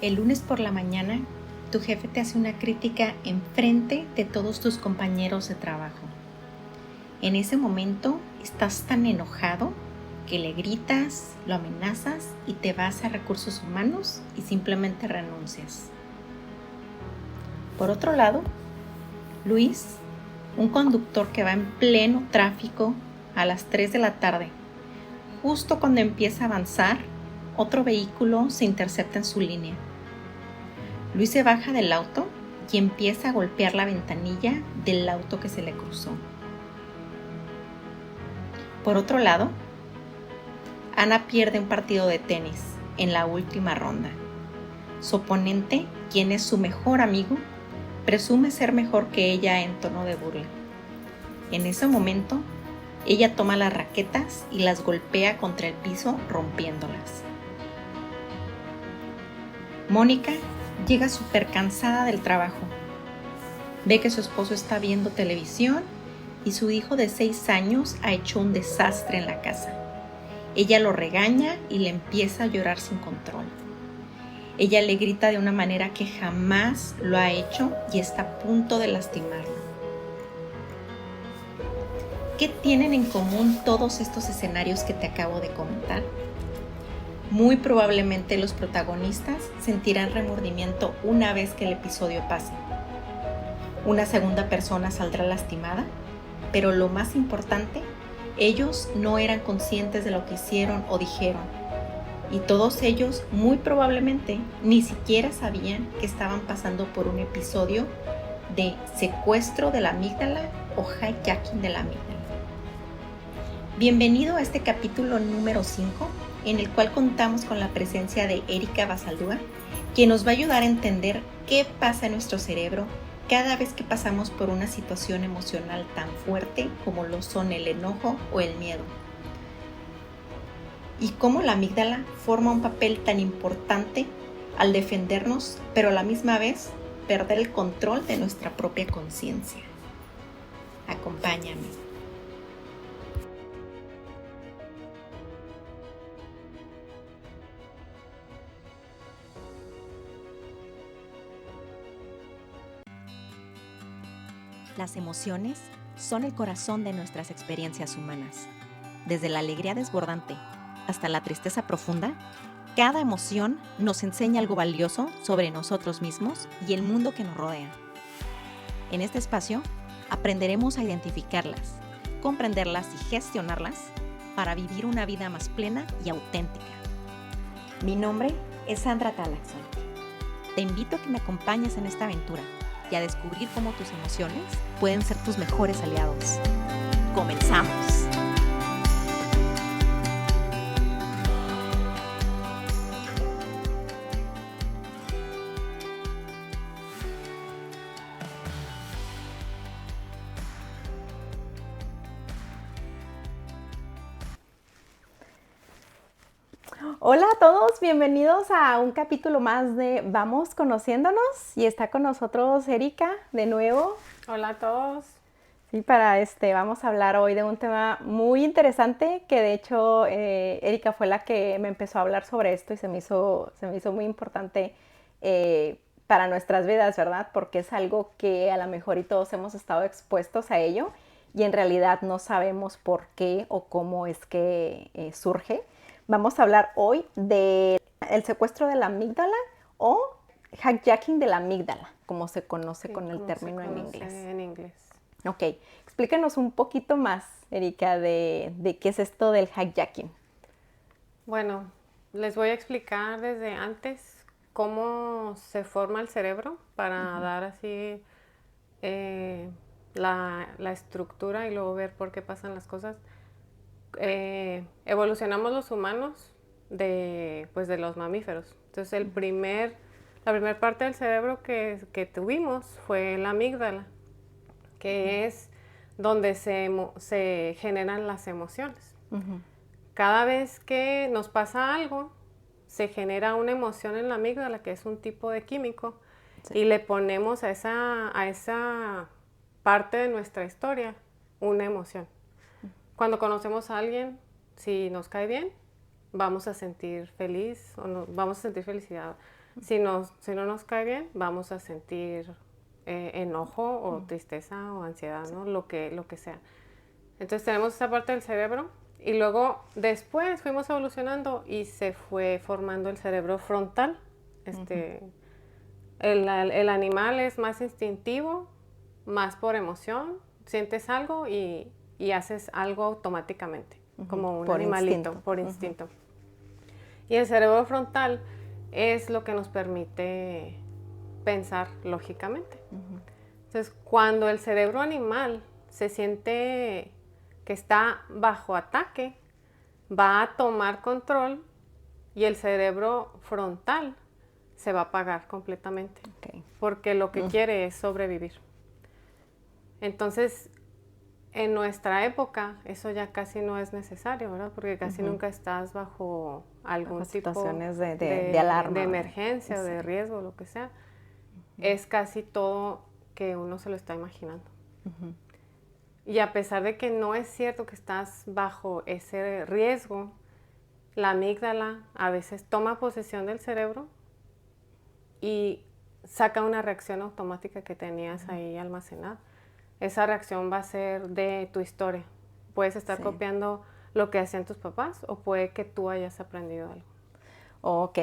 El lunes por la mañana, tu jefe te hace una crítica enfrente de todos tus compañeros de trabajo. En ese momento estás tan enojado que le gritas, lo amenazas y te vas a recursos humanos y simplemente renuncias. Por otro lado, Luis, un conductor que va en pleno tráfico a las 3 de la tarde, justo cuando empieza a avanzar, otro vehículo se intercepta en su línea. Luis se baja del auto y empieza a golpear la ventanilla del auto que se le cruzó. Por otro lado, Ana pierde un partido de tenis en la última ronda. Su oponente, quien es su mejor amigo, presume ser mejor que ella en tono de burla. En ese momento, ella toma las raquetas y las golpea contra el piso, rompiéndolas. Mónica llega súper cansada del trabajo. Ve que su esposo está viendo televisión y su hijo de 6 años ha hecho un desastre en la casa. Ella lo regaña y le empieza a llorar sin control. Ella le grita de una manera que jamás lo ha hecho y está a punto de lastimarlo. ¿Qué tienen en común todos estos escenarios que te acabo de comentar? Muy probablemente los protagonistas sentirán remordimiento una vez que el episodio pase. Una segunda persona saldrá lastimada, pero lo más importante, ellos no eran conscientes de lo que hicieron o dijeron. Y todos ellos muy probablemente ni siquiera sabían que estaban pasando por un episodio de secuestro de la amígdala o hijacking de la amígdala. Bienvenido a este capítulo número 5, en el cual contamos con la presencia de Erika Basaldúa, quien nos va a ayudar a entender qué pasa en nuestro cerebro cada vez que pasamos por una situación emocional tan fuerte como lo son el enojo o el miedo. Y cómo la amígdala forma un papel tan importante al defendernos, pero a la misma vez perder el control de nuestra propia conciencia. Acompáñame. Las emociones son el corazón de nuestras experiencias humanas. Desde la alegría desbordante hasta la tristeza profunda, cada emoción nos enseña algo valioso sobre nosotros mismos y el mundo que nos rodea. En este espacio aprenderemos a identificarlas, comprenderlas y gestionarlas para vivir una vida más plena y auténtica. Mi nombre es Sandra Talaxon. Te invito a que me acompañes en esta aventura y a descubrir cómo tus emociones pueden ser tus mejores aliados. ¡Comenzamos! Hola a todos, bienvenidos a un capítulo más de Vamos Conociéndonos y está con nosotros Erika de nuevo. Hola a todos. Sí, vamos a hablar hoy de un tema muy interesante que de hecho Erika fue la que me empezó a hablar sobre esto y se me hizo muy importante para nuestras vidas, ¿verdad? Porque es algo que a lo mejor y todos hemos estado expuestos a ello y en realidad no sabemos por qué o cómo es que surge. Vamos a hablar hoy del secuestro de la amígdala o hijacking de la amígdala, como se conoce con el término en inglés. Ok, explícanos un poquito más, Erika, de qué es esto del hijacking. Bueno, les voy a explicar desde antes cómo se forma el cerebro para dar así la estructura y luego ver por qué pasan las cosas. Evolucionamos los humanos de los mamíferos. Entonces la primera parte del cerebro que tuvimos fue la amígdala, que es donde se generan las emociones. Cada vez que nos pasa algo, se genera una emoción en la amígdala, que es un tipo de químico, y le ponemos a esa parte de nuestra historia una emoción. Cuando conocemos a alguien, si nos cae bien, vamos a sentir felicidad. Si no nos cae bien, vamos a sentir enojo o tristeza o ansiedad, ¿no? Lo que sea. Entonces tenemos esa parte del cerebro y luego después fuimos evolucionando y se fue formando el cerebro frontal. El animal es más instintivo, más por emoción, sientes algo y haces algo automáticamente, como un animalito, por instinto. Y el cerebro frontal es lo que nos permite pensar lógicamente. Entonces, cuando el cerebro animal se siente que está bajo ataque, va a tomar control y el cerebro frontal se va a apagar completamente. Porque lo que quiere es sobrevivir. Entonces, en nuestra época, eso ya casi no es necesario, ¿verdad? Porque casi nunca estás bajo algún tipo situaciones de alarma. De emergencia, de riesgo, lo que sea. Es casi todo que uno se lo está imaginando. Y a pesar de que no es cierto que estás bajo ese riesgo, la amígdala a veces toma posesión del cerebro y saca una reacción automática que tenías ahí almacenada. Esa reacción va a ser de tu historia. Puedes estar copiando lo que hacían tus papás o puede que tú hayas aprendido algo. Ok.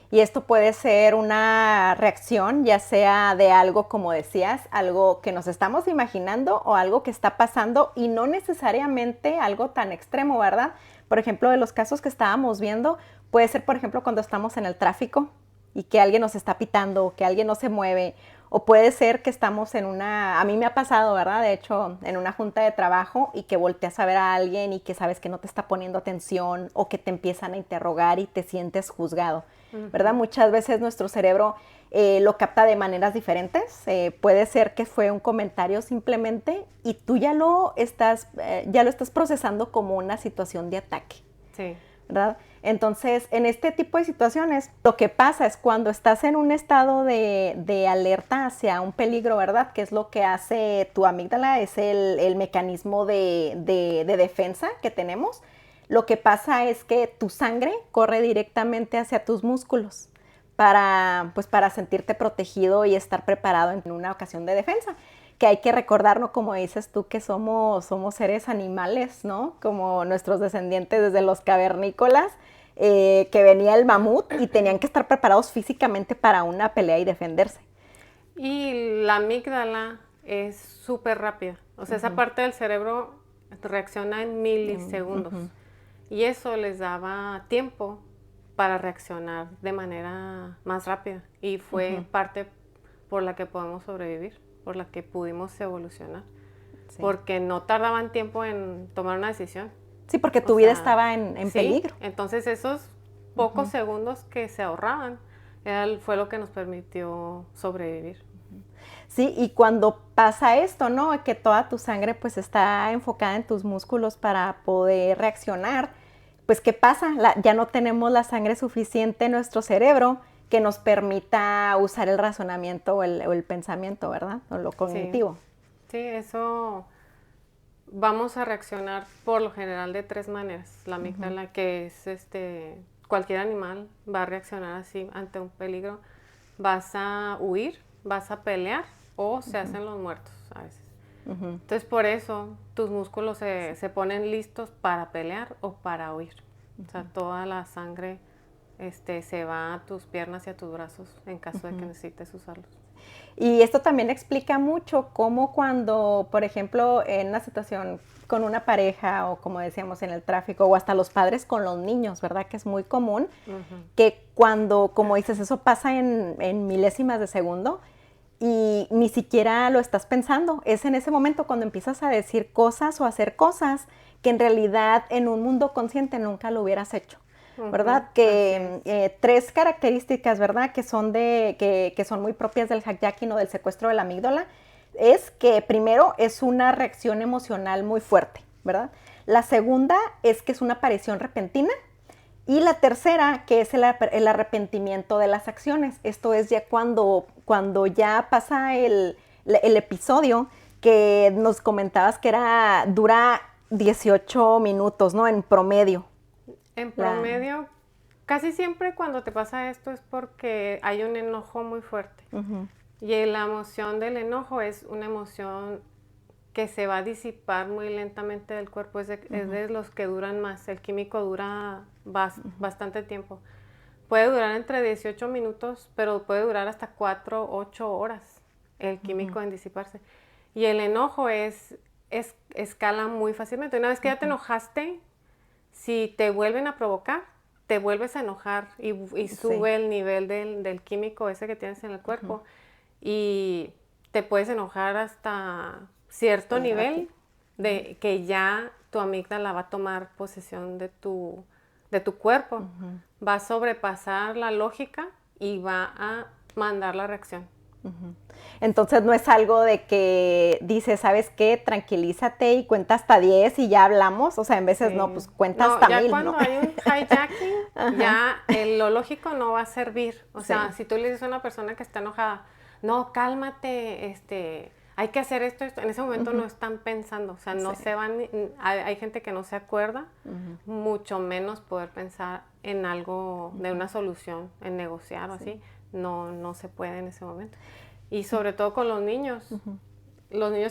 Y esto puede ser una reacción, ya sea de algo, como decías, algo que nos estamos imaginando o algo que está pasando y no necesariamente algo tan extremo, ¿verdad? Por ejemplo, de los casos que estábamos viendo, puede ser, por ejemplo, cuando estamos en el tráfico y que alguien nos está pitando o que alguien no se mueve. O puede ser que estamos a mí me ha pasado, ¿verdad? De hecho, en una junta de trabajo y que volteas a ver a alguien y que sabes que no te está poniendo atención o que te empiezan a interrogar y te sientes juzgado, ¿verdad? Muchas veces nuestro cerebro lo capta de maneras diferentes. Puede ser que fue un comentario simplemente y tú ya lo estás procesando como una situación de ataque. Sí. ¿Verdad? Entonces, en este tipo de situaciones, lo que pasa es cuando estás en un estado de alerta hacia un peligro, ¿verdad? Que es lo que hace tu amígdala, es el mecanismo de defensa que tenemos. Lo que pasa es que tu sangre corre directamente hacia tus músculos para sentirte protegido y estar preparado en una ocasión de defensa. Que hay que recordarnos, como dices tú, que somos seres animales, ¿no? Como nuestros descendientes desde los cavernícolas, que venía el mamut y tenían que estar preparados físicamente para una pelea y defenderse. Y la amígdala es súper rápida. O sea, esa parte del cerebro reacciona en milisegundos. Y eso les daba tiempo para reaccionar de manera más rápida. Y fue parte por la que podemos sobrevivir, por la que pudimos evolucionar. Sí. Porque no tardaban tiempo en tomar una decisión. Sí, porque tu vida estaba en peligro. Entonces esos pocos segundos que se ahorraban fue lo que nos permitió sobrevivir. Sí, y cuando pasa esto, ¿no? Que toda tu sangre pues está enfocada en tus músculos para poder reaccionar, pues ¿qué pasa? Ya no tenemos la sangre suficiente en nuestro cerebro que nos permita usar el razonamiento o el pensamiento, ¿verdad? O lo cognitivo. Sí, eso vamos a reaccionar por lo general de 3 maneras. La amígdala, que es cualquier animal va a reaccionar así ante un peligro. Vas a huir, vas a pelear o se hacen los muertos a veces. Entonces por eso tus músculos se ponen listos para pelear o para huir. O sea, toda la sangre se va a tus piernas y a tus brazos en caso de que necesites usarlos. Y esto también explica mucho cómo cuando, por ejemplo, en una situación con una pareja o como decíamos en el tráfico o hasta los padres con los niños, ¿verdad? Que es muy común que cuando, como dices, eso pasa en milésimas de segundo y ni siquiera lo estás pensando. Es en ese momento cuando empiezas a decir cosas o hacer cosas que en realidad en un mundo consciente nunca lo hubieras hecho. ¿Verdad? Que 3 características, ¿verdad? Que son muy propias del hijacking o del secuestro de la amígdala, es que primero es una reacción emocional muy fuerte, ¿verdad? La segunda es que es una aparición repentina y la tercera que es el arrepentimiento de las acciones. Esto es ya cuando ya pasa el episodio que nos comentabas que dura 18 minutos, ¿no? En promedio. En promedio, Casi siempre cuando te pasa esto es porque hay un enojo muy fuerte. Y la emoción del enojo es una emoción que se va a disipar muy lentamente del cuerpo, es de los que duran más. El químico dura bastante tiempo. Puede durar entre 18 minutos, pero puede durar hasta 4, 8 horas el químico en disiparse. Y el enojo escala muy fácilmente. Una vez que ya te enojaste, si te vuelven a provocar, te vuelves a enojar y sube el nivel del químico ese que tienes en el cuerpo. Y te puedes enojar hasta cierto nivel de que ya tu amígdala va a tomar posesión de tu cuerpo. Va a sobrepasar la lógica y va a mandar la reacción. Entonces no es algo de que dices, ¿sabes qué? Tranquilízate y cuenta hasta 10 y ya hablamos. O sea, en veces no, pues cuenta hasta 1000, ¿no? Ya cuando hay un hijacking, ya lo lógico no va a servir. O sea, si tú le dices a una persona que está enojada, no, cálmate, hay que hacer esto, en ese momento no están pensando. O sea, no se van, hay gente que no se acuerda, mucho menos poder pensar en algo, de una solución, en negociar o así. No se puede en ese momento. Y sobre todo con los niños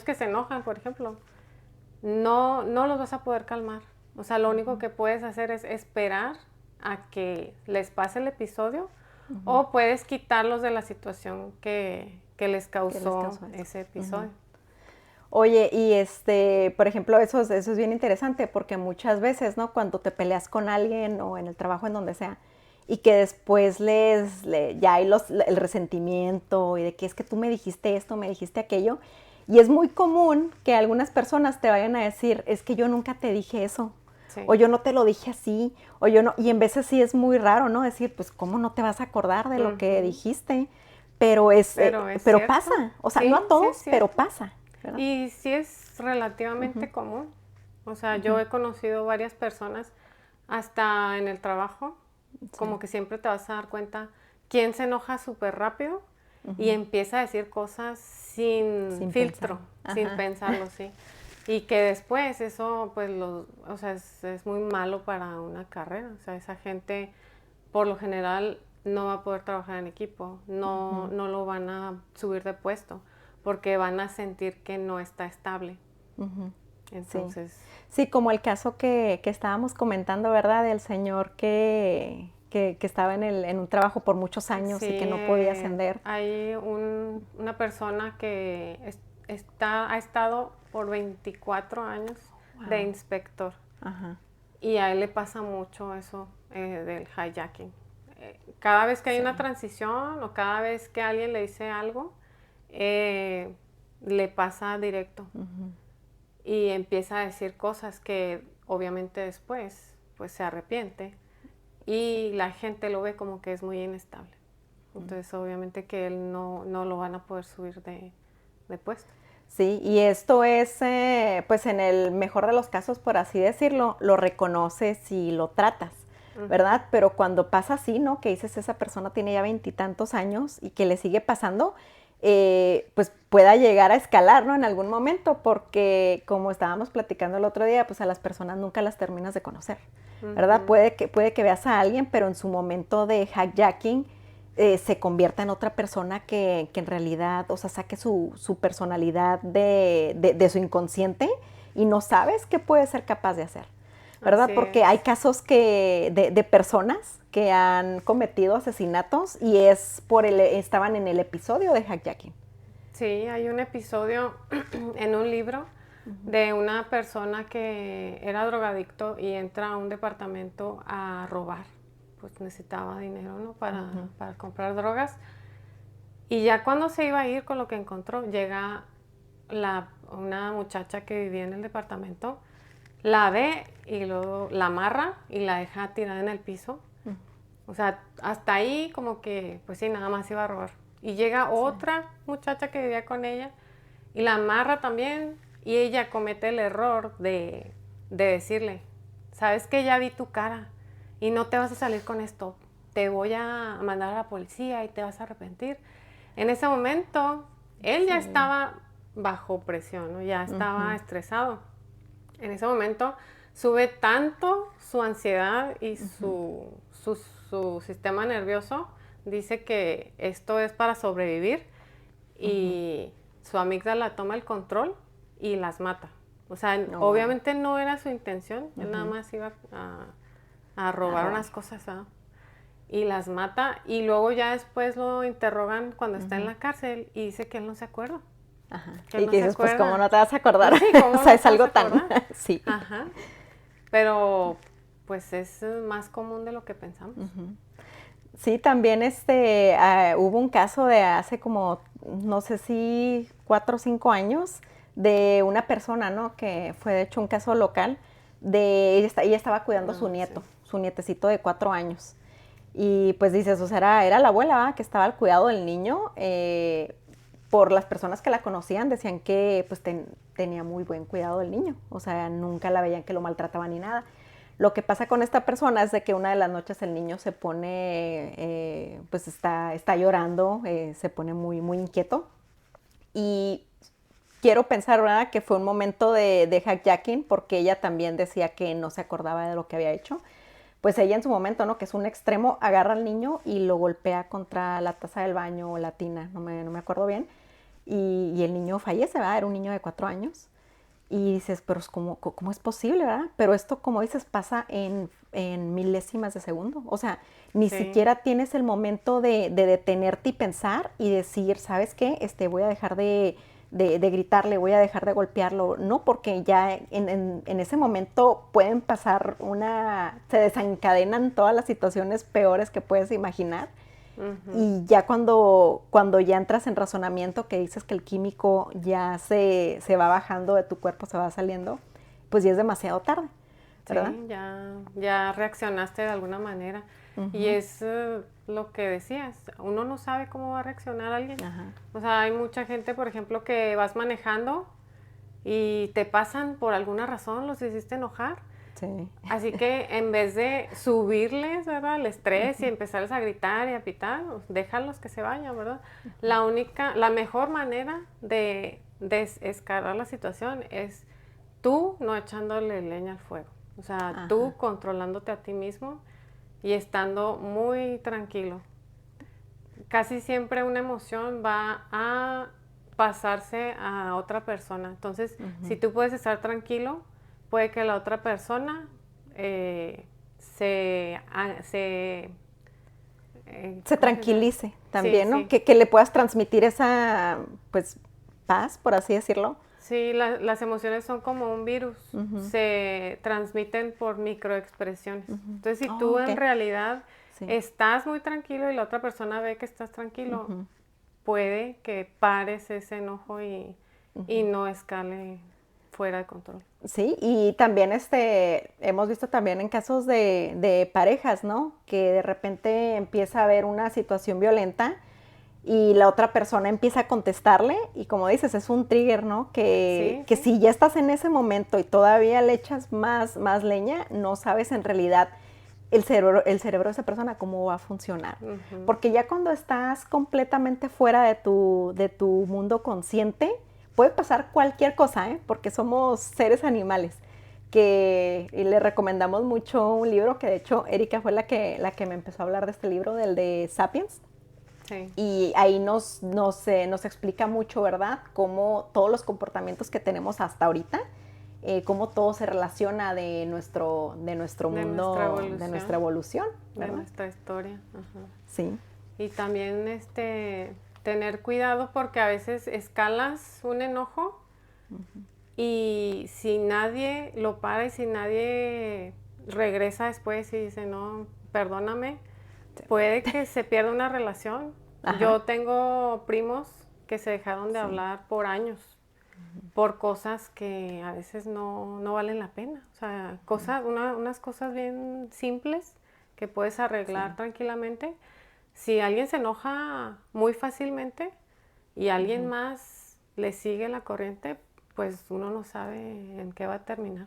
que se enojan, por ejemplo, no los vas a poder calmar. O sea, lo único que puedes hacer es esperar a que les pase el episodio o puedes quitarlos de la situación que les causó ese episodio. Oye, y por ejemplo, eso es bien interesante porque muchas veces, ¿no? Cuando te peleas con alguien o en el trabajo, en donde sea, y que después ya hay el resentimiento y de que es que tú me dijiste esto, me dijiste aquello. Y es muy común que algunas personas te vayan a decir, es que yo nunca te dije eso. Sí. O yo no te lo dije así, o yo no, y en veces sí es muy raro, ¿no? Decir, pues, ¿cómo no te vas a acordar de lo que dijiste? Pero pasa, o sea, no a todos, pero pasa, ¿verdad? Y sí es relativamente común. O sea, yo he conocido varias personas, hasta en el trabajo, como que siempre te vas a dar cuenta quién se enoja súper rápido y empieza a decir cosas sin filtro, sin pensarlo, sí. Y que después eso, pues, o sea, es muy malo para una carrera. O sea, esa gente, por lo general, no va a poder trabajar en equipo, no lo van a subir de puesto, porque van a sentir que no está estable. Entonces... Sí, como el caso que estábamos comentando, ¿verdad? Del señor que estaba en un trabajo por muchos años y que no podía ascender. Hay una persona que ha estado por 24 años de inspector. Y a él le pasa mucho eso del hijacking. Cada vez que hay una transición o cada vez que alguien le dice algo, le pasa directo. Y empieza a decir cosas que obviamente después pues se arrepiente y la gente lo ve como que es muy inestable. Entonces obviamente que él no lo van a poder subir de puesto. Sí, y esto es, pues en el mejor de los casos, por así decirlo, lo reconoces y lo tratas, ¿verdad? Pero cuando pasa así, ¿no? Que dices, esa persona tiene ya 20 y tantos años y que le sigue pasando, pues pueda llegar a escalar, ¿no? En algún momento, porque como estábamos platicando el otro día, pues a las personas nunca las terminas de conocer, ¿verdad? Puede que veas a alguien, pero en su momento de hijacking se convierta en otra persona que en realidad, o sea, saque su personalidad de su inconsciente y no sabes qué puede ser capaz de hacer, ¿verdad? Porque hay casos de personas que han cometido asesinatos y estaban en el episodio de hijacking. Sí, hay un episodio en un libro de una persona que era drogadicto y entra a un departamento a robar. Pues necesitaba dinero, ¿no? Para comprar drogas. Y ya cuando se iba a ir con lo que encontró, llega una muchacha que vivía en el departamento, la ve y luego la amarra y la deja tirada en el piso. O sea, hasta ahí como que, pues sí, nada más iba a robar. Y llega otra muchacha que vivía con ella y la amarra también y ella comete el error de decirle, ¿sabes qué? Ya vi tu cara y no te vas a salir con esto. Te voy a mandar a la policía y te vas a arrepentir. En ese momento, él ya estaba bajo presión, ¿no? Ya estaba estresado. En ese momento sube tanto su ansiedad y su sistema nervioso dice que esto es para sobrevivir y su amígdala toma el control y las mata. O sea, obviamente no era su intención, él nada más iba a robar unas cosas, ¿verdad? Y las mata y luego ya después lo interrogan cuando está en la cárcel y dice que él no se acuerda. Ajá. Que Y no que se dices, pues, acuerda. ¿cómo no te vas a acordar? Sí, ¿cómo O no sea, te es algo vas a tan... acordar? Sí. Ajá. Pero, pues, es más común de lo que pensamos. Sí, también hubo un caso de hace como, no sé si 4 o 5 años, de una persona, ¿no? Que fue de hecho un caso local, ella estaba cuidando a su nieto, su nietecito de 4 años. Y pues dices, o sea, era la abuela, ¿verdad? Que estaba al cuidado del niño. Por las personas que la conocían, decían que pues tenía muy buen cuidado del niño. O sea, nunca la veían que lo maltrataba ni nada. Lo que pasa con esta persona es de que una de las noches el niño se pone, pues está llorando, se pone muy, muy inquieto. Y quiero pensar, ¿verdad?, que fue un momento de hijacking, porque ella también decía que no se acordaba de lo que había hecho. Pues ella en su momento, ¿no?, que es un extremo, agarra al niño y lo golpea contra la taza del baño o la tina, no me acuerdo bien. Y el niño fallece, ¿verdad? Era un niño de 4 años. Y dices, pero ¿cómo es posible, verdad? Pero esto, como dices, pasa en milésimas de segundo. O sea, ni siquiera tienes el momento de detenerte y pensar y decir, ¿sabes qué? Voy a dejar de gritarle, voy a dejar de golpearlo. No, porque ya en ese momento pueden pasar se desencadenan todas las situaciones peores que puedes imaginar. Y ya cuando ya entras en razonamiento, que dices que el químico ya se va bajando de tu cuerpo, se va saliendo, pues ya es demasiado tarde, ¿verdad? Sí, ya reaccionaste de alguna manera. Y es lo que decías, uno no sabe cómo va a reaccionar alguien. O sea, hay mucha gente, por ejemplo, que vas manejando y te pasan por alguna razón, los hiciste enojar. Sí. Así que en vez de subirles, ¿verdad?, el estrés y empezarles a gritar y a pitar, pues, déjalos que se vayan, ¿verdad? La mejor manera de desescalar la situación es tú no echándole leña al fuego. O sea, tú controlándote a ti mismo y estando muy tranquilo. Casi siempre una emoción va a pasarse a otra persona. Entonces, si tú puedes estar tranquilo, puede que la otra persona se tranquilice también, sí, ¿no? sí. Que le puedas transmitir esa, pues, paz, por así decirlo. Sí, las emociones son como un virus, se transmiten por microexpresiones. Entonces, si tú en realidad estás muy tranquilo y la otra persona ve que estás tranquilo, puede que pares ese enojo y no escale fuera de control. Sí, y también hemos visto también en casos de parejas, ¿no? Que de repente empieza a haber una situación violenta y la otra persona empieza a contestarle y, como dices, es un trigger, ¿no? Que si ya estás en ese momento y todavía le echas más leña, no sabes en realidad el cerebro de esa persona cómo va a funcionar. Porque ya cuando estás completamente fuera de tu mundo consciente, puede pasar cualquier cosa, ¿eh? Porque somos seres animales. Y le recomendamos mucho un libro que, de hecho, Erika fue la que me empezó a hablar de este libro, del de Sapiens. Sí. Y ahí nos explica mucho, ¿verdad?, cómo todos los comportamientos que tenemos hasta ahorita, cómo todo se relaciona de nuestro mundo, de nuestra evolución, ¿verdad? De nuestra historia. Sí. Y también tener cuidado, porque a veces escalas un enojo y si nadie lo para y si nadie regresa después y dice, no, perdóname, puede que se pierda una relación. Yo tengo primos que se dejaron de hablar por años, por cosas que a veces no valen la pena. O sea, unas cosas bien simples que puedes arreglar tranquilamente. Si alguien se enoja muy fácilmente y alguien más le sigue la corriente, pues uno no sabe en qué va a terminar.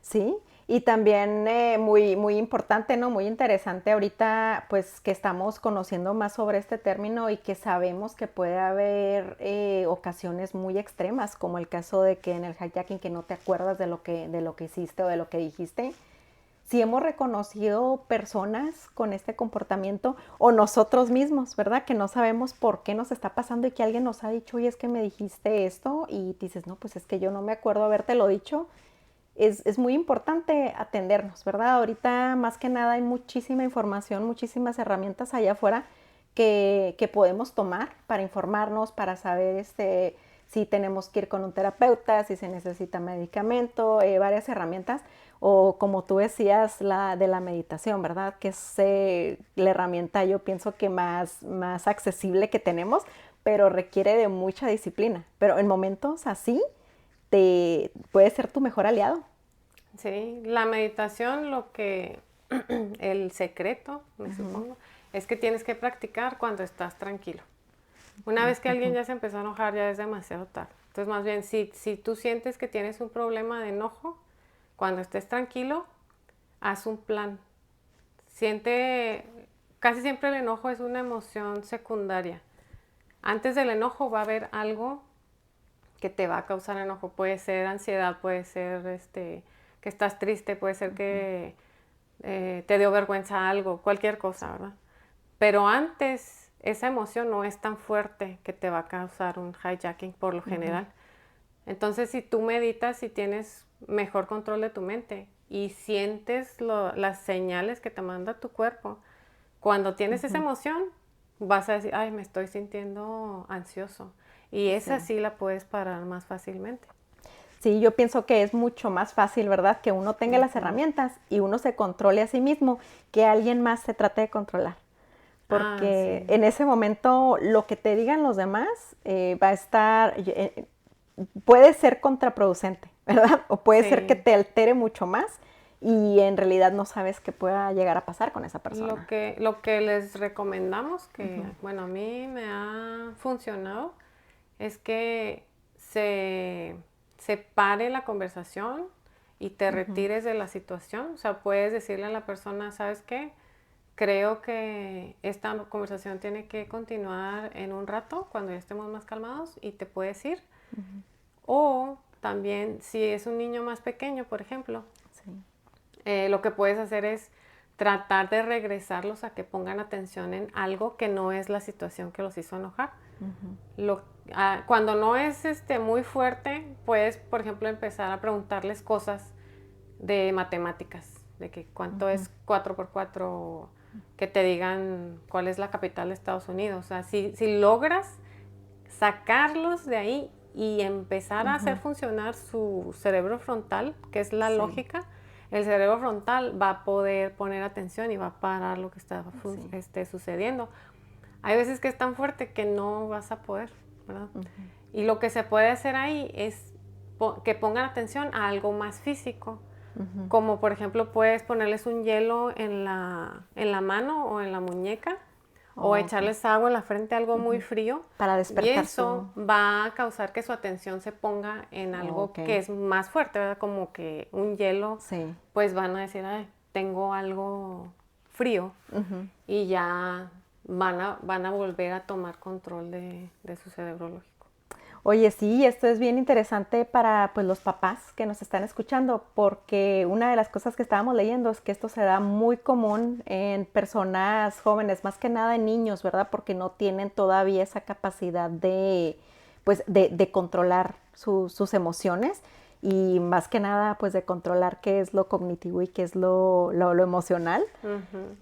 Sí, y también muy, muy importante, ¿no? Muy interesante ahorita, pues, que estamos conociendo más sobre este término y que sabemos que puede haber ocasiones muy extremas, como el caso de que en el hijacking, que no te acuerdas de lo que hiciste o de lo que dijiste. si hemos reconocido personas con este comportamiento o nosotros mismos, ¿verdad? Que no sabemos por qué nos está pasando y que alguien nos ha dicho, oye, es que me dijiste esto y dices, no, pues es que yo no me acuerdo habértelo dicho. Es muy importante atendernos, ¿verdad? Ahorita más que nada hay muchísima información, muchísimas herramientas allá afuera que podemos tomar para informarnos, para saber si tenemos que ir con un terapeuta, si se necesita medicamento, varias herramientas. O como tú decías, la de la meditación, ¿verdad? Que es la herramienta, yo pienso que más accesible que tenemos, pero requiere de mucha disciplina. Pero en momentos así, puede ser tu mejor aliado. Sí, la meditación, el secreto, me supongo, es que tienes que practicar cuando estás tranquilo. Una vez que alguien ya se empezó a enojar, ya es demasiado tarde. Entonces, más bien, si tú sientes que tienes un problema de enojo, cuando estés tranquilo, haz un plan. Casi siempre el enojo es una emoción secundaria. Antes del enojo va a haber algo que te va a causar enojo. Puede ser ansiedad, puede ser que estás triste, puede ser que te dio vergüenza algo, cualquier cosa, ¿verdad? Pero antes, esa emoción no es tan fuerte que te va a causar un hijacking por lo general. Entonces, si tú meditas y tienes mejor control de tu mente y sientes las señales que te manda tu cuerpo, cuando tienes esa emoción, vas a decir, ay, me estoy sintiendo ansioso. Y esa sí la puedes parar más fácilmente. Sí, yo pienso que es mucho más fácil, ¿verdad? Que uno tenga las herramientas y uno se controle a sí mismo, que alguien más se trate de controlar. Porque en ese momento lo que te digan los demás va a estar, puede ser contraproducente, ¿verdad? O puede ser que te altere mucho más y en realidad no sabes qué pueda llegar a pasar con esa persona. Lo que les recomendamos, que bueno, a mí me ha funcionado, es que se pare la conversación y te retires de la situación. O sea, puedes decirle a la persona, ¿sabes qué? Creo que esta conversación tiene que continuar en un rato, cuando ya estemos más calmados, y te puedes ir. O también, si es un niño más pequeño, por ejemplo, lo que puedes hacer es tratar de regresarlos a que pongan atención en algo que no es la situación que los hizo enojar. Cuando no es muy fuerte, puedes, por ejemplo, empezar a preguntarles cosas de matemáticas, de que cuánto es 4 por 4, que te digan cuál es la capital de Estados Unidos. O sea, si logras sacarlos de ahí y empezar a hacer funcionar su cerebro frontal, que es la lógica, el cerebro frontal va a poder poner atención y va a parar lo que está sucediendo. Hay veces que es tan fuerte que no vas a poder, ¿verdad? Y lo que se puede hacer ahí es que pongan atención a algo más físico, como por ejemplo puedes ponerles un hielo en la mano o en la muñeca, o echarles agua en la frente, algo muy frío, para despertar. y eso va a causar que su atención se ponga en algo que es más fuerte, ¿verdad? Como que un hielo, pues van a decir, ay, tengo algo frío, y ya van a volver a tomar control de su cerebro lógico. Oye, sí, esto es bien interesante para pues, los papás que nos están escuchando, porque una de las cosas que estábamos leyendo es que esto se da muy común en personas jóvenes, más que nada en niños, ¿verdad? Porque no tienen todavía esa capacidad de controlar sus emociones y más que nada pues de controlar qué es lo cognitivo y qué es lo emocional.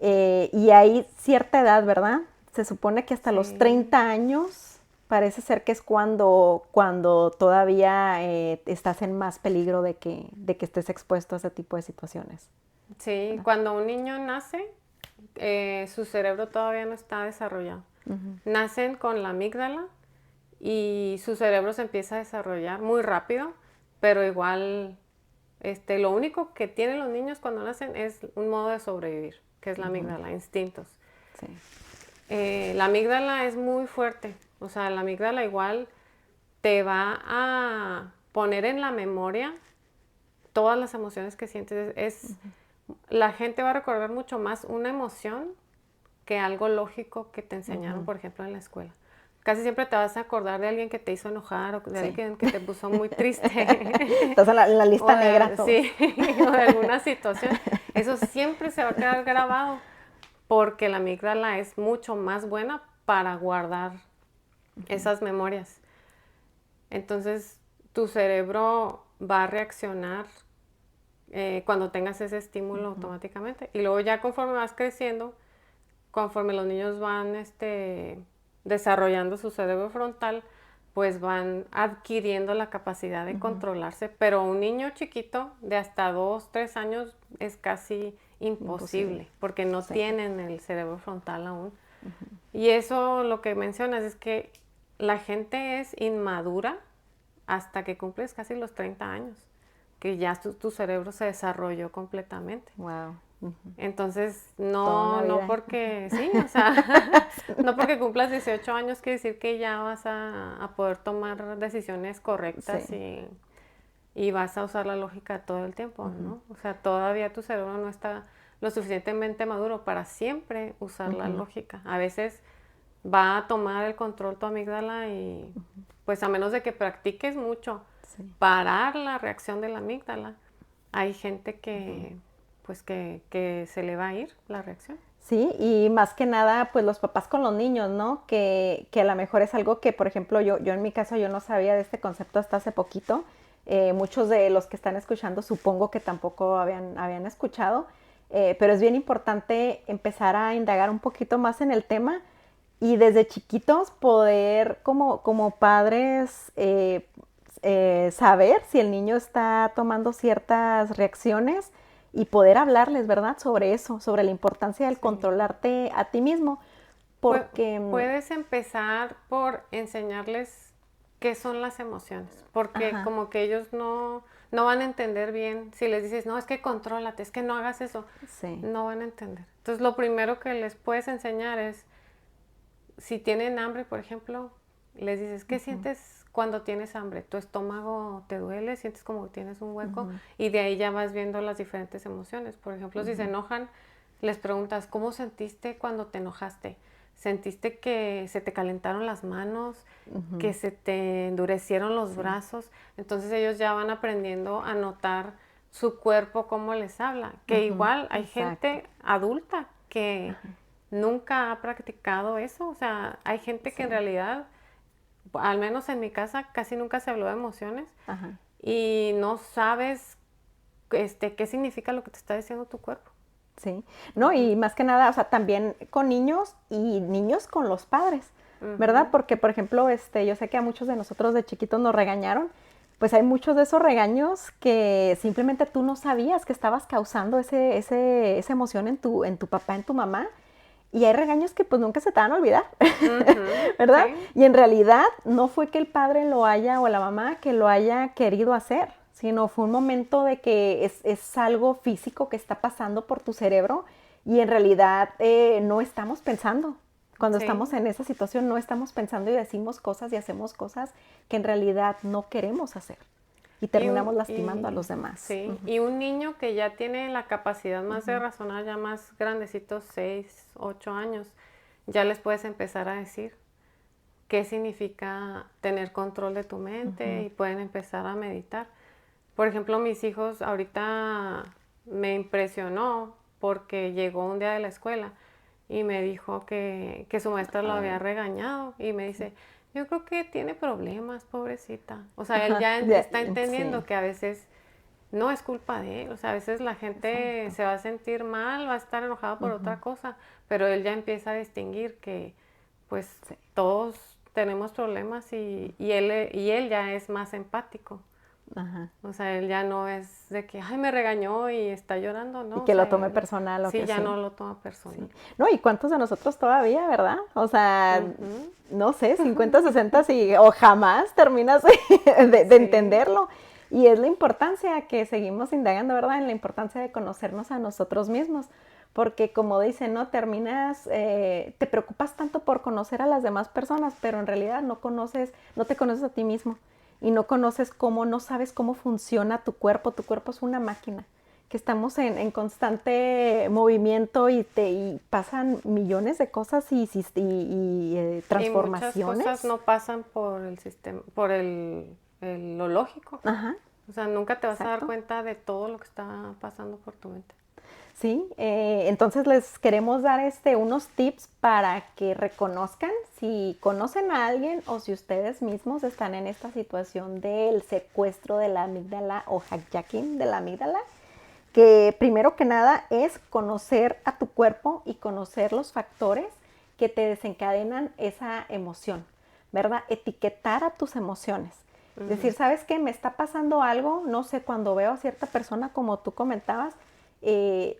Y hay cierta edad, ¿verdad? Se supone que hasta los 30 años parece ser que es cuando todavía estás en más peligro de que estés expuesto a ese tipo de situaciones. Sí, ¿verdad? Cuando un niño nace, su cerebro todavía no está desarrollado. Nacen con la amígdala y su cerebro se empieza a desarrollar muy rápido, pero igual lo único que tienen los niños cuando nacen es un modo de sobrevivir, que es la amígdala, instintos. La amígdala es muy fuerte. O sea, la amígdala igual te va a poner en la memoria todas las emociones que sientes. La gente va a recordar mucho más una emoción que algo lógico que te enseñaron, por ejemplo, en la escuela. Casi siempre te vas a acordar de alguien que te hizo enojar o de alguien que te puso muy triste. Estás en la lista negra. Sí, o de alguna situación. Eso siempre se va a quedar grabado porque la amígdala es mucho más buena para guardar esas memorias. Entonces, tu cerebro va a reaccionar cuando tengas ese estímulo automáticamente. Y luego ya conforme vas creciendo, conforme los niños van desarrollando su cerebro frontal, pues van adquiriendo la capacidad de controlarse. Pero un niño chiquito de hasta 2, 3 años es casi imposible. Porque no tienen el cerebro frontal aún. Y eso lo que mencionas es que la gente es inmadura hasta que cumples casi los 30 años, que ya tu cerebro se desarrolló completamente. Wow. Entonces, no porque, sí, o sea, no porque cumplas 18 años quiere decir que ya vas a poder tomar decisiones correctas y vas a usar la lógica todo el tiempo, ¿no? O sea, todavía tu cerebro no está lo suficientemente maduro para siempre usar la lógica. A veces va a tomar el control tu amígdala y pues a menos de que practiques mucho parar la reacción de la amígdala, hay gente que pues que se le va a ir la reacción. Sí, y más que nada, pues los papás con los niños, ¿no? Que a lo mejor es algo que, por ejemplo, yo en mi caso yo no sabía de este concepto hasta hace poquito. Muchos de los que están escuchando supongo que tampoco habían escuchado, pero es bien importante empezar a indagar un poquito más en el tema y desde chiquitos poder como padres saber si el niño está tomando ciertas reacciones y poder hablarles, ¿verdad? Sobre eso, sobre la importancia del controlarte a ti mismo. Porque puedes empezar por enseñarles qué son las emociones, porque como que ellos no van a entender bien. Si les dices, no, es que contrólate, es que no hagas eso, no van a entender. Entonces, lo primero que les puedes enseñar es, si tienen hambre, por ejemplo, les dices, ¿qué sientes cuando tienes hambre? ¿Tu estómago te duele? ¿Sientes como que tienes un hueco? Y de ahí ya vas viendo las diferentes emociones. Por ejemplo, si se enojan, les preguntas, ¿cómo sentiste cuando te enojaste? ¿Sentiste que se te calentaron las manos? ¿Que se te endurecieron los brazos? Entonces ellos ya van aprendiendo a notar su cuerpo, cómo les habla. Que igual hay gente adulta que nunca ha practicado eso. O sea, hay gente que en realidad, al menos en mi casa, casi nunca se habló de emociones. Y no sabes qué significa lo que te está diciendo tu cuerpo. Sí, no, y más que nada, o sea, también con niños y niños con los padres, ¿verdad? Porque, por ejemplo, yo sé que a muchos de nosotros de chiquitos nos regañaron, pues hay muchos de esos regaños que simplemente tú no sabías que estabas causando esa emoción en tu papá, en tu mamá, y hay regaños que pues nunca se te van a olvidar, ¿verdad? Sí. Y en realidad no fue que el padre lo haya o la mamá que lo haya querido hacer, sino fue un momento de que es algo físico que está pasando por tu cerebro y en realidad no estamos pensando. Cuando estamos en esa situación no estamos pensando y decimos cosas y hacemos cosas que en realidad no queremos hacer. Y terminamos lastimando a los demás. Sí, y un niño que ya tiene la capacidad más de razonar, ya más grandecitos, 6, 8 años, ya les puedes empezar a decir qué significa tener control de tu mente y pueden empezar a meditar. Por ejemplo, mis hijos ahorita me impresionó porque llegó un día de la escuela y me dijo que su maestra lo había regañado y me dice, yo creo que tiene problemas, pobrecita. O sea, él ya está entendiendo que a veces no es culpa de él. O sea, a veces la gente se va a sentir mal, va a estar enojada por otra cosa, pero él ya empieza a distinguir que pues todos tenemos problemas y él ya es más empático. O sea, él ya no es de que, ay, me regañó y está llorando, ¿no? Y que lo tome personal. Sí, ya no lo toma personal. Sí. No, ¿y cuántos de nosotros todavía, verdad? O sea, no sé, 50, 60, o jamás terminas de entenderlo. Y es la importancia que seguimos indagando, ¿verdad? En la importancia de conocernos a nosotros mismos. Porque como dicen, ¿no? Terminas, te preocupas tanto por conocer a las demás personas, pero en realidad no te conoces a ti mismo. Y no sabes cómo funciona tu cuerpo. Tu cuerpo es una máquina, que estamos en constante movimiento y pasan millones de cosas y transformaciones. Y muchas cosas no pasan por el sistema, por lo lógico. O sea, nunca te vas a dar cuenta de todo lo que está pasando por tu mente. Sí, entonces les queremos dar unos tips para que reconozcan si conocen a alguien o si ustedes mismos están en esta situación del secuestro de la amígdala o hijacking de la amígdala, que primero que nada es conocer a tu cuerpo y conocer los factores que te desencadenan esa emoción, ¿verdad? Etiquetar a tus emociones. Decir, ¿sabes qué? Me está pasando algo, no sé, cuando veo a cierta persona como tú comentabas,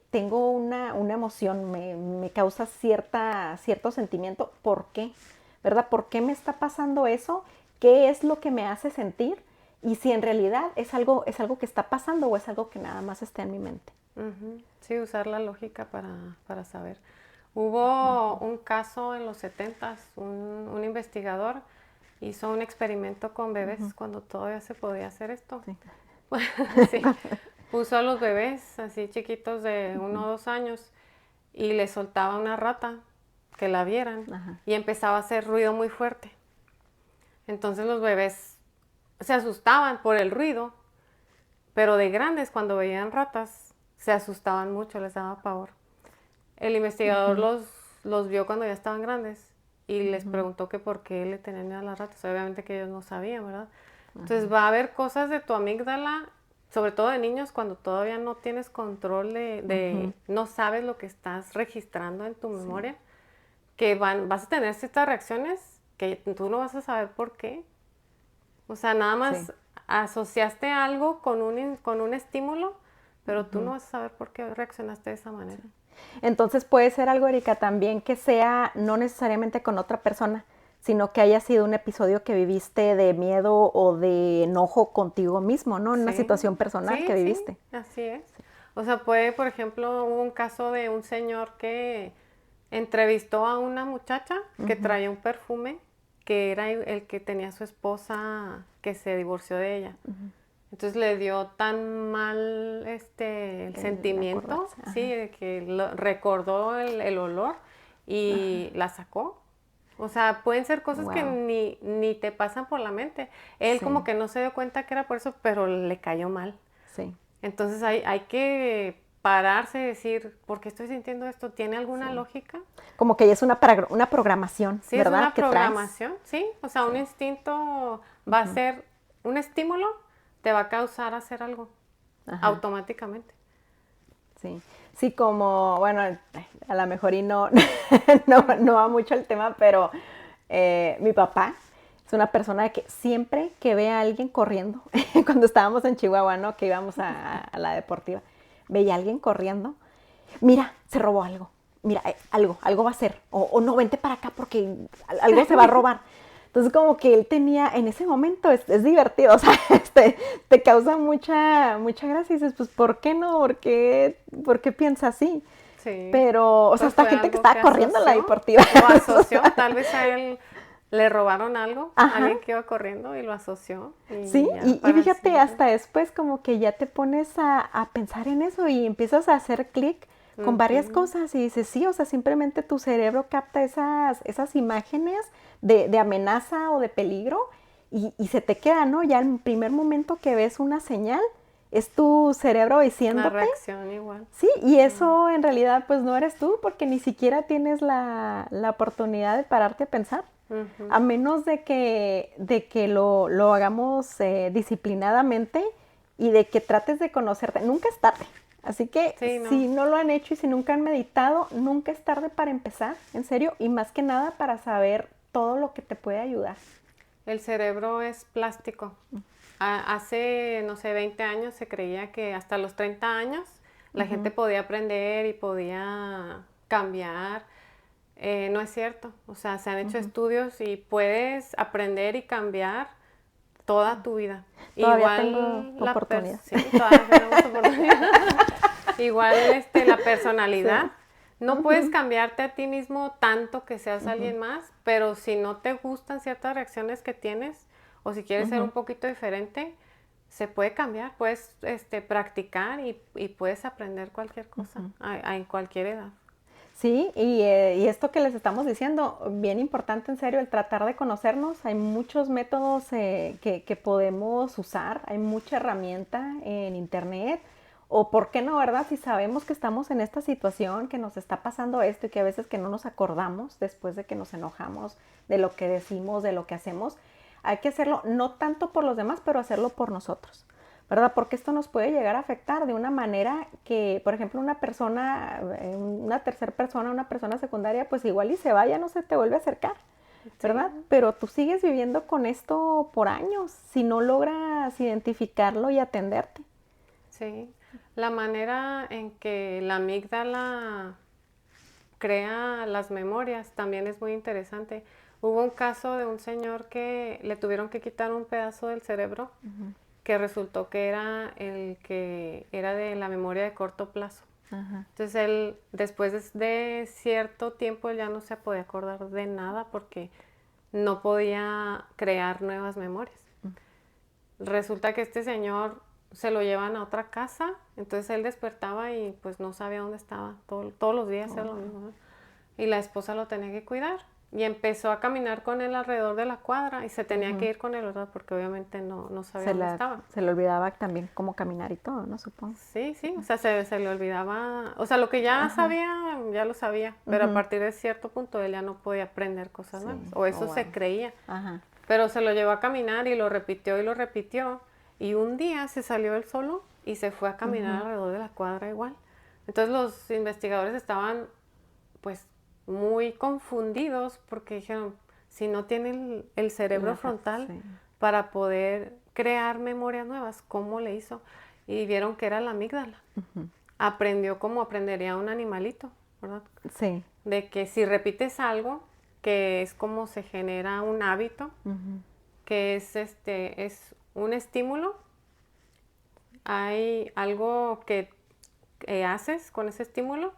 tengo una emoción, me causa cierto sentimiento. ¿Por qué? ¿Verdad? ¿Por qué me está pasando eso? ¿Qué es lo que me hace sentir? Y si en realidad es algo que está pasando o es algo que nada más está en mi mente. Sí, usar la lógica para saber. Hubo un caso en los 70s, un investigador hizo un experimento con bebés cuando todavía se podía hacer esto. Sí. Sí. Puso a los bebés así chiquitos de 1 o 2 años y les soltaba una rata que la vieran y empezaba a hacer ruido muy fuerte. Entonces los bebés se asustaban por el ruido, pero de grandes cuando veían ratas se asustaban mucho, les daba pavor. El investigador los vio cuando ya estaban grandes y les preguntó que por qué le tenían miedo a las ratas. Obviamente que ellos no sabían, ¿verdad? Entonces va a haber cosas de tu amígdala, sobre todo de niños, cuando todavía no tienes control no sabes lo que estás registrando en tu memoria, que vas a tener ciertas reacciones que tú no vas a saber por qué. O sea, nada más asociaste algo con un estímulo, pero tú no vas a saber por qué reaccionaste de esa manera. Sí. Entonces puede ser algo, Erika, también que sea no necesariamente con otra persona, sino que haya sido un episodio que viviste de miedo o de enojo contigo mismo, ¿no? En una situación personal que viviste. Sí, así es. O sea, por ejemplo, hubo un caso de un señor que entrevistó a una muchacha que traía un perfume que era el que tenía su esposa que se divorció de ella. Entonces le dio tan mal el sentimiento, de que recordó el olor y la sacó. O sea, pueden ser cosas que ni te pasan por la mente. Él como que no se dio cuenta que era por eso, pero le cayó mal. Sí. Entonces hay que pararse y decir, ¿por qué estoy sintiendo esto? ¿Tiene alguna lógica? Como que ya es una programación, Sí, ¿verdad? es una programación, sí. O sea, un instinto va a ser un estímulo, te va a causar hacer algo automáticamente. Sí, sí, como, bueno, a lo mejor y no, no va mucho el tema, pero mi papá es una persona que siempre que ve a alguien corriendo, cuando estábamos en Chihuahua, ¿no? Que íbamos a la deportiva, veía a alguien corriendo, mira, se robó algo, mira, algo va a ser, o no, vente para acá porque algo se va a robar. Entonces como que él tenía, en ese momento es divertido, o sea, te causa mucha gracia y dices, pues, ¿por qué no? ¿Por qué piensa así? Sí. Pero, o sea, Pues esta gente que estaba corriendo en la deportiva. Lo asoció, tal vez a él le robaron algo, alguien que iba corriendo y lo asoció. Sí, y fíjate, hasta después como que ya te pones a pensar en eso y empiezas a hacer clic con varias cosas y dices, sí, o sea, simplemente tu cerebro capta esas imágenes de amenaza o de peligro y se te queda, ¿no? Ya el primer momento que ves una señal es tu cerebro diciéndote. Una reacción igual. Sí, y eso en realidad pues no eres tú porque ni siquiera tienes la oportunidad de pararte a pensar. A menos de que lo hagamos disciplinadamente y de que trates de conocerte. Nunca es tarde. Así que si no lo han hecho y si nunca han meditado, nunca es tarde para empezar, en serio, y más que nada para saber todo lo que te puede ayudar. El cerebro es plástico. Hace, no sé, 20 años se creía que hasta los 30 años la gente podía aprender y podía cambiar. No es cierto. O sea, se han hecho estudios y puedes aprender y cambiar toda tu vida. Todavía tengo oportunidad. Sí, todavía tenemos oportunidad. Igual la personalidad. Sí. No puedes cambiarte a ti mismo tanto que seas alguien más, pero si no te gustan ciertas reacciones que tienes o si quieres ser un poquito diferente, se puede cambiar. Puedes practicar y puedes aprender cualquier cosa en cualquier edad. Sí, y esto que les estamos diciendo, bien importante en serio, el tratar de conocernos. Hay muchos métodos que podemos usar, hay mucha herramienta en internet O por qué no, ¿verdad? Si sabemos que estamos en esta situación, que nos está pasando esto y que a veces que no nos acordamos después de que nos enojamos de lo que decimos, de lo que hacemos, hay que hacerlo no tanto por los demás, pero hacerlo por nosotros, ¿verdad? Porque esto nos puede llegar a afectar de una manera que, por ejemplo, una persona, una tercera persona, una persona secundaria, pues igual y se vaya, no se te vuelve a acercar, ¿verdad? Sí. Pero tú sigues viviendo con esto por años si no logras identificarlo y atenderte. Sí, la manera en que la amígdala crea las memorias también es muy interesante. Hubo un caso de un señor que le tuvieron que quitar un pedazo del cerebro que resultó que era el que era de la memoria de corto plazo. Entonces él, después de cierto tiempo, él ya no se podía acordar de nada porque no podía crear nuevas memorias. Resulta que este señor se lo llevan a otra casa, entonces él despertaba y pues no sabía dónde estaba, todos los días era lo mismo, ¿no? Y la esposa lo tenía que cuidar y empezó a caminar con él alrededor de la cuadra y se tenía que ir con él, ¿verdad? Porque obviamente no sabía dónde estaba. Se le olvidaba también cómo caminar y todo, ¿no? Supongo. Sí, o sea, se le olvidaba, o sea, lo que ya sabía, ya lo sabía, pero a partir de cierto punto él ya no podía aprender cosas nuevas, o eso se creía. Pero se lo llevó a caminar y lo repitió, y un día se salió él solo y se fue a caminar alrededor de la cuadra igual. Entonces los investigadores estaban pues muy confundidos porque dijeron, si no tiene el cerebro frontal para poder crear memorias nuevas, ¿cómo le hizo? Y vieron que era la amígdala. Aprendió como aprendería un animalito, ¿verdad? Sí. De que si repites algo, que es como se genera un hábito, que es un estímulo, hay algo que haces con ese estímulo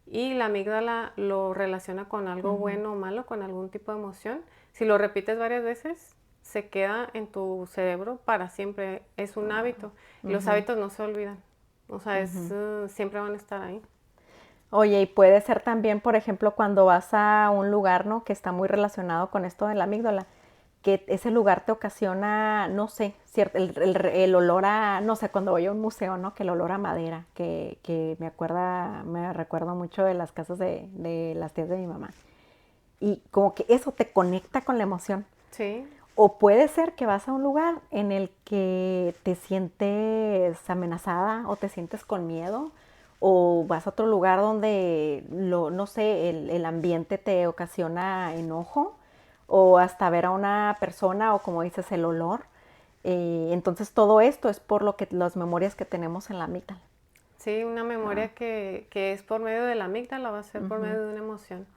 y la amígdala lo relaciona con algo bueno o malo, con algún tipo de emoción. Si lo repites varias veces, se queda en tu cerebro para siempre. Es un hábito. Y los hábitos no se olvidan. O sea, siempre van a estar ahí. Oye, y puede ser también, por ejemplo, cuando vas a un lugar, ¿no? Que está muy relacionado con esto de la amígdala, que ese lugar te ocasiona, no sé, el olor a, no sé, cuando voy a un museo, ¿no? Que el olor a madera, que me recuerdo mucho de las casas de las tías de mi mamá. Y como que eso te conecta con la emoción. Sí. O puede ser que vas a un lugar en el que te sientes amenazada o te sientes con miedo, o vas a otro lugar donde, no sé, el ambiente te ocasiona enojo, o hasta ver a una persona, o como dices, el olor. Entonces todo esto es por las memorias que tenemos en la amígdala. Sí, una memoria que es por medio de la amígdala, va a ser por medio de una emoción.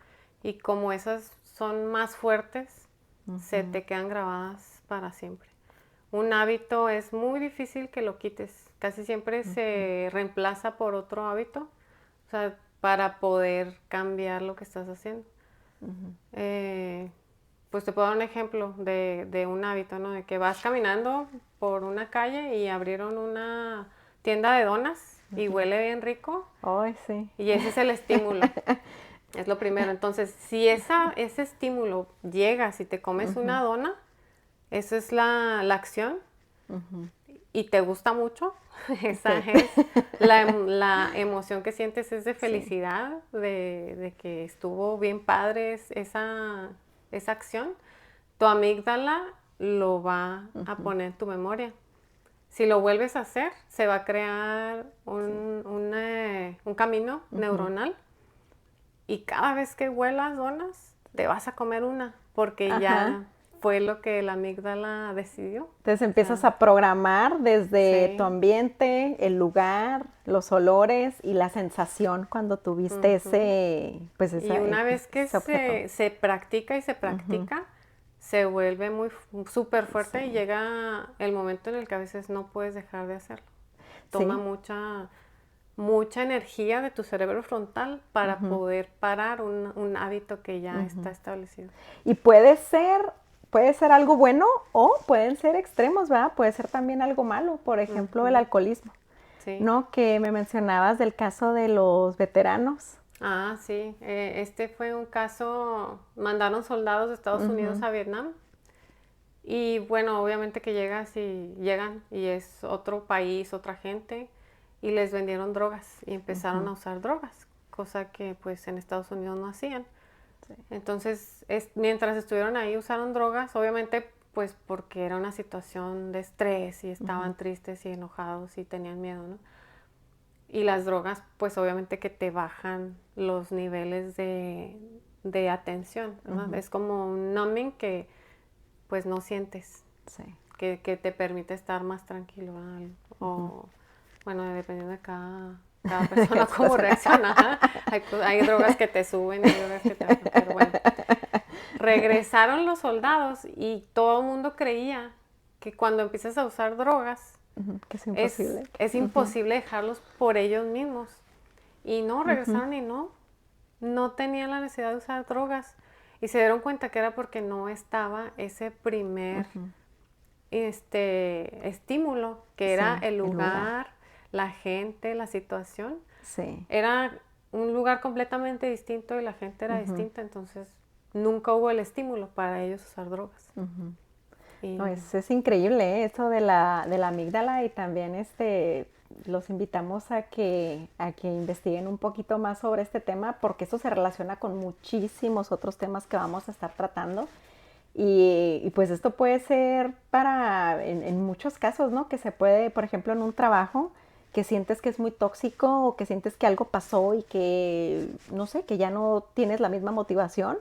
Y como esas son más fuertes, se te quedan grabadas para siempre. Un hábito es muy difícil que lo quites. Casi siempre se reemplaza por otro hábito, o sea, para poder cambiar lo que estás haciendo. Pues te puedo dar un ejemplo de un hábito, ¿no? De que vas caminando por una calle y abrieron una tienda de donas y huele bien rico. Ay, sí. Y ese es el estímulo. Es lo primero. Entonces, si ese estímulo llega, si te comes una dona, esa es la acción y te gusta mucho, esa es la emoción que sientes, es de felicidad, de que estuvo bien padre esa acción. Tu amígdala lo va a poner en tu memoria. Si lo vuelves a hacer, se va a crear un camino neuronal. Y cada vez que huelas donas, te vas a comer una, porque ya fue lo que la amígdala decidió. Entonces empiezas a programar desde tu ambiente, el lugar, los olores y la sensación cuando tuviste ese, pues esa, y una vez que se practica y se practica, se vuelve muy súper fuerte y llega el momento en el que a veces no puedes dejar de hacerlo. Toma mucha energía de tu cerebro frontal para poder parar un hábito que ya está establecido. Y puede ser algo bueno o pueden ser extremos, ¿verdad? Puede ser también algo malo, por ejemplo, el alcoholismo, ¿no? Que me mencionabas del caso de los veteranos. Ah, sí. Este fue un caso, mandaron soldados de Estados Unidos a Vietnam. Y bueno, obviamente que llegan y es otro país, otra gente. y les vendieron drogas y empezaron a usar drogas, cosa que pues en Estados Unidos no hacían. Sí. Entonces, mientras estuvieron ahí usaron drogas, obviamente pues porque era una situación de estrés y estaban tristes y enojados y tenían miedo, ¿no? Y las drogas pues obviamente que te bajan los niveles de atención, ¿no? Es como un numbing que pues no sientes, que te permite estar más tranquilo, ¿no? O bueno, dependiendo de cada persona cómo reacciona. Hay drogas que te suben y drogas que te bajan, pero bueno. Regresaron los soldados y todo el mundo creía que cuando empiezas a usar drogas que es imposible. Es imposible dejarlos por ellos mismos. Y no, regresaron y no tenían la necesidad de usar drogas. Y se dieron cuenta que era porque no estaba ese primer estímulo, que era el lugar, la gente, la situación. Sí. Era un lugar completamente distinto y la gente era distinta, entonces nunca hubo el estímulo para ellos usar drogas. No, es increíble, eso de la amígdala, y también los invitamos a que investiguen un poquito más sobre este tema, porque eso se relaciona con muchísimos otros temas que vamos a estar tratando. Y pues esto puede ser en muchos casos, ¿no? Que se puede, por ejemplo, en un trabajo que sientes que es muy tóxico o que sientes que algo pasó y que, no sé, que ya no tienes la misma motivación.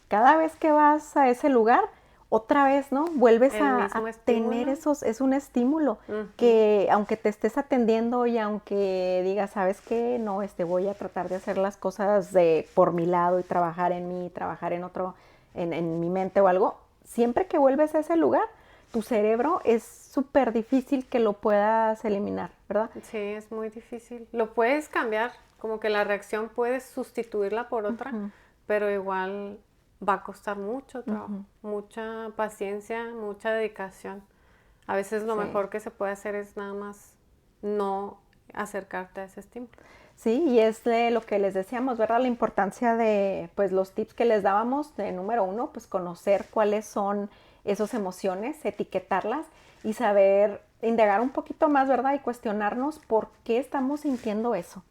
Cada vez que vas a ese lugar, otra vez, ¿no? Vuelves a tener es un estímulo que aunque te estés atendiendo y aunque digas, ¿sabes qué? No, voy a tratar de hacer las cosas por mi lado y trabajar en mí, trabajar en otro, en mi mente o algo, siempre que vuelves a ese lugar, tu cerebro es súper difícil que lo puedas eliminar, ¿verdad? Sí, es muy difícil. Lo puedes cambiar, como que la reacción puedes sustituirla por otra, pero igual va a costar mucho trabajo, mucha paciencia, mucha dedicación. A veces lo mejor que se puede hacer es nada más no acercarte a ese estímulo. Sí, y es lo que les decíamos, ¿verdad? La importancia de, pues, los tips que les dábamos, número 1, pues, conocer cuáles son esas emociones, etiquetarlas y saber indagar un poquito más, ¿verdad? Y cuestionarnos por qué estamos sintiendo eso.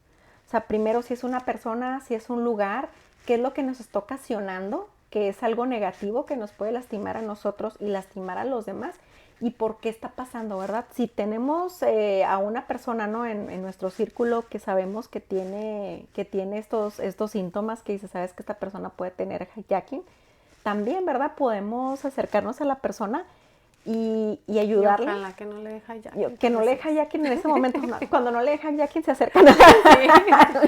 O sea, primero, si es una persona, si es un lugar, qué es lo que nos está ocasionando, que es algo negativo que nos puede lastimar a nosotros y lastimar a los demás, y por qué está pasando, ¿verdad? Si tenemos a una persona, ¿no? en nuestro círculo que sabemos que tiene estos síntomas, que dice, sabes que esta persona puede tener hijacking, también, ¿verdad? Podemos acercarnos a la persona y ayudarle. Y ojalá que no le dé hijacking. Que no le dé hijacking en ese momento. Cuando no le dé hijacking se acercan a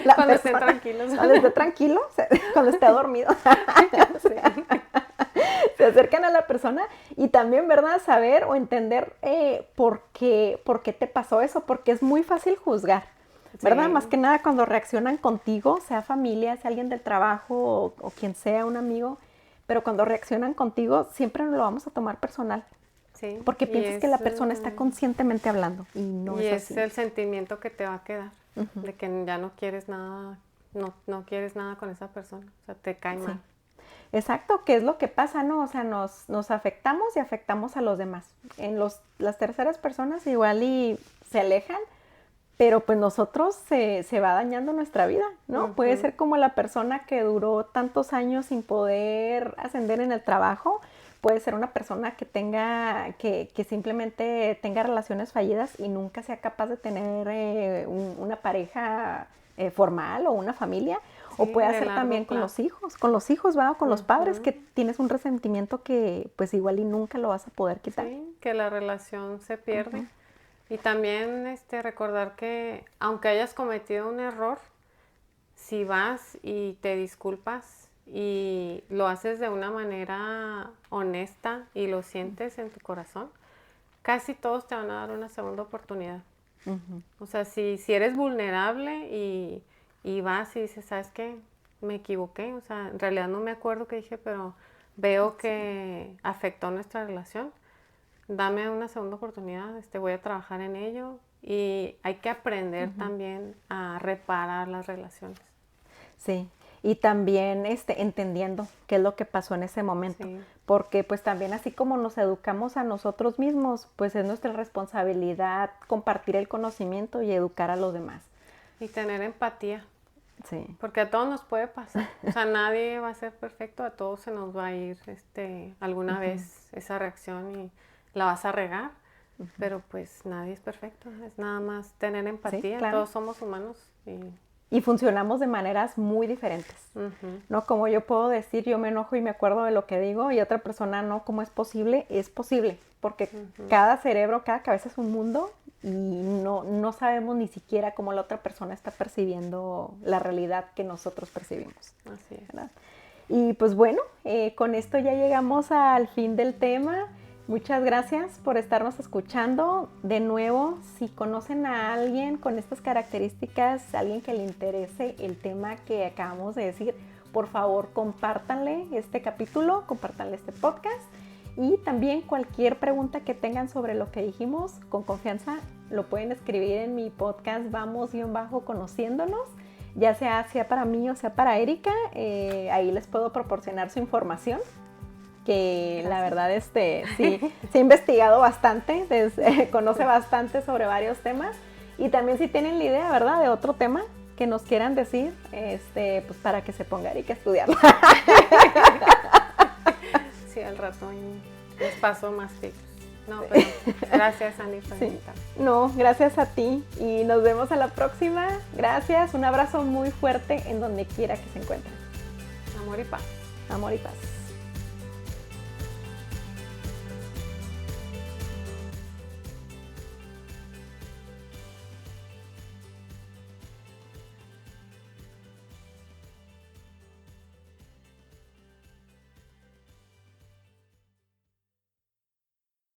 la cuando esté persona. Tranquilos. Cuando esté tranquilo, cuando esté dormido. Sí. Se acercan a la persona y también, ¿verdad? Saber o entender por qué te pasó eso, porque es muy fácil juzgar, ¿verdad? Sí. Más que nada cuando reaccionan contigo, sea familia, sea alguien del trabajo o quien sea, un amigo, pero cuando reaccionan contigo siempre lo vamos a tomar personal. Sí, porque piensas que la persona está conscientemente hablando y no es así. Y es el sentimiento que te va a quedar, de que ya no quieres nada, no quieres nada con esa persona, o sea, te cae mal. Exacto, ¿qué es lo que pasa, no? O sea, nos afectamos y afectamos a los demás. Las terceras personas igual y se alejan, pero pues nosotros se va dañando nuestra vida, ¿no? Puede ser como la persona que duró tantos años sin poder ascender en el trabajo, puede ser una persona que simplemente tenga relaciones fallidas y nunca sea capaz de tener una pareja formal o una familia. Sí, o puede ser también con los hijos, ¿verdad? Con los padres, que tienes un resentimiento que pues igual y nunca lo vas a poder quitar. Sí, que la relación se pierde. Y también recordar que aunque hayas cometido un error, si vas y te disculpas y lo haces de una manera honesta y lo sientes en tu corazón, casi todos te van a dar una segunda oportunidad. O sea, si eres vulnerable y vas y dices, ¿sabes qué? Me equivoqué, o sea, en realidad no me acuerdo qué dije, pero veo que afectó nuestra relación. Dame una segunda oportunidad, voy a trabajar en ello, y hay que aprender también a reparar las relaciones. Sí, y también entendiendo qué es lo que pasó en ese momento. Sí. Porque pues también así como nos educamos a nosotros mismos, pues es nuestra responsabilidad compartir el conocimiento y educar a los demás. Y tener empatía. Sí. Porque a todos nos puede pasar. O sea, nadie va a ser perfecto, a todos se nos va a ir alguna vez esa reacción y la vas a regar. Pero pues nadie es perfecto, es nada más tener empatía. Sí, claro. Todos somos humanos Y funcionamos de maneras muy diferentes, ¿no? Como yo puedo decir, yo me enojo y me acuerdo de lo que digo, y otra persona no. ¿Cómo es posible? Es posible, porque cada cerebro, cada cabeza es un mundo, y no sabemos ni siquiera cómo la otra persona está percibiendo la realidad que nosotros percibimos. Así es. ¿Verdad? Y pues bueno, con esto ya llegamos al fin del tema. Muchas gracias por estarnos escuchando. De nuevo, si conocen a alguien con estas características, alguien que le interese el tema que acabamos de decir, por favor, compártanle este capítulo, compártanle este podcast. Y también cualquier pregunta que tengan sobre lo que dijimos, con confianza lo pueden escribir en mi podcast Vamos-Conociéndonos, ya sea para mí o sea para Erika. Ahí les puedo proporcionar su información, que la verdad sí he investigado bastante, conoce bastante sobre varios temas, y también si tienen la idea, ¿verdad?, de otro tema que nos quieran decir, pues para que se ponga Erika a estudiarlo. Sí, al rato les paso más tips. No, pero gracias, Ani, por invitarme. No, gracias a ti, y nos vemos a la próxima. Gracias, un abrazo muy fuerte en donde quiera que se encuentren. Amor y paz. Amor y paz.